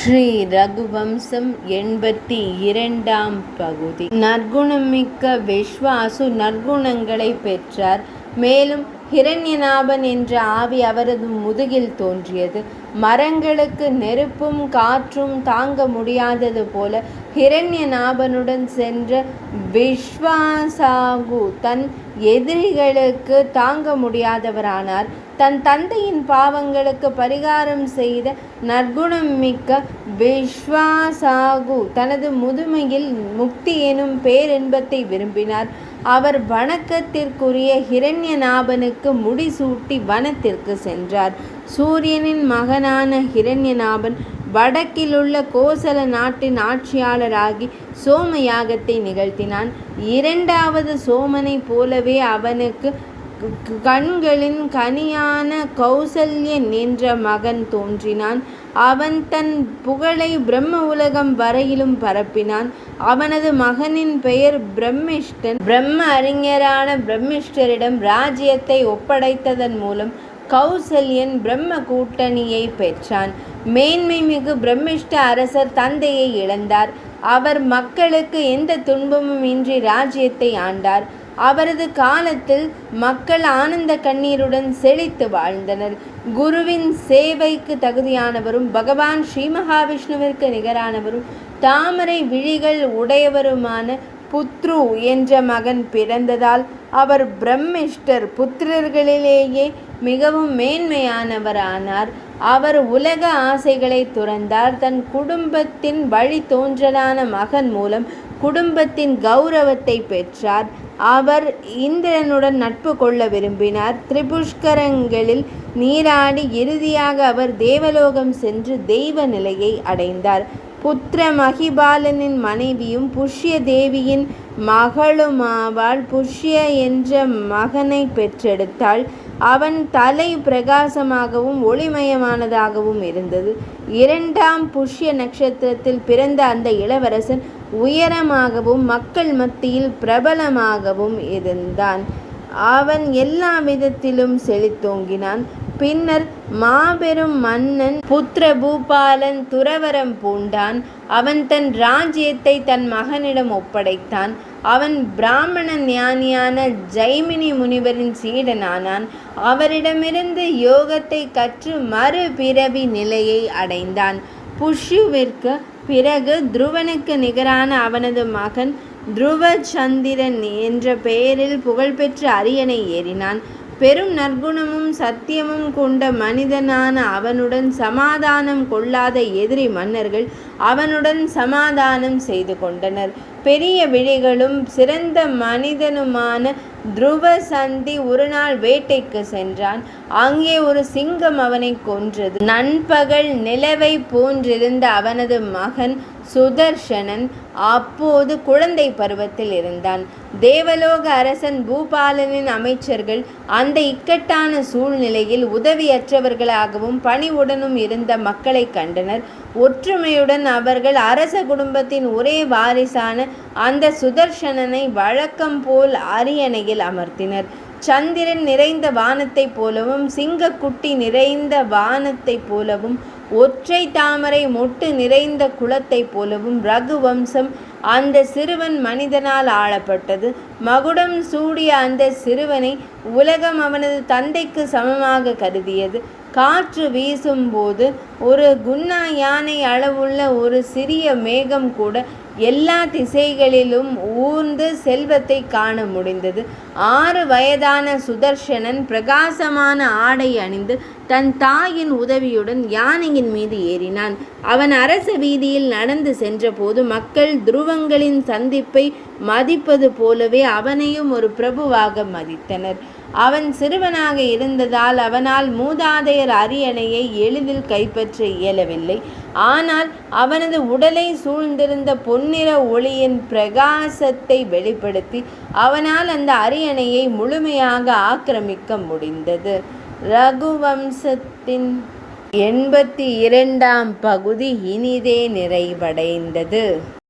ஸ்ரீ ரகுவம்சம் 82ஆம் பகுதி. நற்குணமிக்க விஸ்வாசு நற்குணங்களை பெற்றார். மேலும் ஹிரண்யநாபன் என்ற ஆவி அவரது முதுகில் தோன்றியது. மரங்களுக்கு நெருப்பும் காற்றும் தாங்க முடியாதது போல ஹிரண்யநாபனுடன் சென்ற விஸ்வாசாகு தன் எதிரிகளுக்கு தாங்க முடியாதவரானார். தன் தந்தையின் பாவங்களுக்கு பரிகாரம் செய்த நற்குணம் மிக்க விஸ்வாசாகு தனது முதுமையில் முக்தி எனும் பேரின்பத்தை விரும்பினார். அவர் வணக்கத்திற்குரிய ஹிரண்யநாபனுக்கு முடிசூட்டி வனத்திற்கு சென்றார். சூரியனின் மகனான ஹிரண்யநாபன் வடக்கிலுள்ள கோசல நாட்டின் ஆட்சியாளராகி சோம யாகத்தை நிகழ்த்தினான். இரண்டாவது சோமனை போலவே அவனுக்கு கண்களின் கனியான கௌசல்யன் என்ற மகன் தோன்றினான். அவன் தன் புகழை பிரம்ம உலகம் வரையிலும் பரப்பினான். அவனது மகனின் பெயர் பிரம்மிஷ்டன். பிரம்ம அறிஞரான பிரம்மிஷ்டரிடம் ராஜ்யத்தை ஒப்படைத்ததன் மூலம் கௌசல்யன் பிரம்ம கூட்டணியை பெற்றான். மேன்மை மிகு பிரம்மிஷ்ட அரசர் தந்தையை இழந்தார். அவர் மக்களுக்கு எந்த துன்பமும் இன்றி ராஜ்யத்தை ஆண்டார். அவரது காலத்தில் மக்கள் ஆனந்த கண்ணீருடன் செழித்து வாழ்ந்தனர். குருவின் சேவைக்கு தகுதியானவரும் பகவான் ஸ்ரீ மகாவிஷ்ணுவிற்கு நிகரானவரும் தாமரை விழிகள் உடையவருமான புத்ரு என்ற மகன் பிறந்ததால் அவர் பிரம்மிஷ்டர் புத்திரர்களிலேயே மிகவும் மேன்மையானவரானார். அவர் உலக ஆசைகளை துறந்தார். தன் குடும்பத்தின் வழி தோன்றலான மகன் மூலம் குடும்பத்தின் கௌரவத்தை பெற்றார். அவர் இந்திரனுடன் நட்பு கொள்ள விரும்பினார். திரிபுஷ்கரங்களில் நீராடி இறுதியாக அவர் தேவலோகம் சென்று தெய்வ நிலையை அடைந்தார். புத்திர மகிபாலனின் மனைவியும் புஷ்ய தேவியின் மகளுமாவாள். புஷ்ய என்ற மகனை பெற்றெடுத்தாள். அவன் தலை பிரகாசமாகவும் ஒளிமயமானதாகவும் இருந்தது. இரண்டாம் புஷ்ய நட்சத்திரத்தில் பிறந்த அந்த இளவரசன் உயரமாகவும் மக்கள் மத்தியில் பிரபலமாகவும் இருந்தான். அவன் எல்லா விதத்திலும் செழித்தோங்கினான். பின்னர் மாபெரும் மன்னன் புத்திர பூபாலன் துறவரம் பூண்டான். அவன் தன் ராஜ்யத்தை தன் மகனிடம் ஒப்படைத்தான். அவன் பிராமண ஞானியான ஜைமினி முனிவரின் சீடனானான். அவரிடமிருந்து யோகத்தை கற்று மறுபிறவி நிலையை அடைந்தான். புஷ்யுவிற்கு பிறகு துருவனுக்கு நிகரான அவனது மகன் துருவச்சந்திரன் என்ற பெயரில் புகழ்பெற்ற அரியணை ஏறினான். பெரும் நற்குணமும் சத்தியமும் கொண்ட மனிதனான அவனுடன் சமாதானம் கொள்ளாத எதிரி மன்னர்கள் அவனுடன் சமாதானம் செய்து கொண்டனர். பெரிய விழிகளும் சிறந்த மனிதனுமான துருவசந்தி ஒரு நாள் வேட்டைக்கு சென்றான். அங்கே ஒரு சிங்கம் அவனை கொன்றது. நண்பகல் நிலவை போன்றிருந்த அவனது மகன் சுதர்சனன் அப்போது குழந்தை பருவத்தில் இருந்தான். தேவலோக அரசன் பூபாலனின் அமைச்சர்கள் அந்த இக்கட்டான சூழ்நிலையில் உதவியற்றவர்களாகவும் பணிவுடனும் இருந்த மக்களை கண்டனர். ஒற்றுமையுடன் அவர்கள் அரச குடும்பத்தின் ஒரே வாரிசான அந்த சுதர்சனனை வழக்கம் போல் அரியணையில் அமர்த்தினர். சந்திரன் நிறைந்த வானத்தைப் போலவும் சிங்கக்குட்டி நிறைந்த வானத்தைப் போலவும் ஒற்றை தாமரை மொட்டு நிறைந்த குளத்தைப் போலவும் ரகுவம்சம் அந்த சிறுவன் மனிதனால் ஆளப்பட்டது. மகுடம் சூடிய அந்த சிறுவனை உலகம் அவனது தந்தைக்கு சமமாக கருதியது. காற்று வீசும்போது ஒரு குன்னா யானை அளவுள்ள ஒரு சிறிய மேகம் கூட எல்லா திசைகளிலும் ஊர்ந்து செல்வத்தை காண முடிந்தது. 6 வயதான சுதர்சனன் பிரகாசமான ஆடை அணிந்து தன் தாயின் உதவியுடன் யானையின் மீது ஏறினான். அவன் அரச வீதியில் நடந்து சென்றபோது மக்கள் துருவங்களின் சந்திப்பை மதிப்பது போலவே அவனையும் ஒரு பிரபுவாக மதித்தனர். அவன் சிறுவனாக இருந்ததால் அவனால் மூதாதையர் அரியணையை எளிதில் கைப்பற்ற இயலவில்லை. ஆனால் அவனது உடலை சூழ்ந்திருந்த பொன்னிற ஒளியின் பிரகாசத்தை வெளிப்படுத்தி அவனால் அந்த அரியணையை முழுமையாக ஆக்கிரமிக்க முடிந்தது. ரகுவம்சத்தின் 82ஆம் பகுதி இனிதே நிறைவடைந்தது.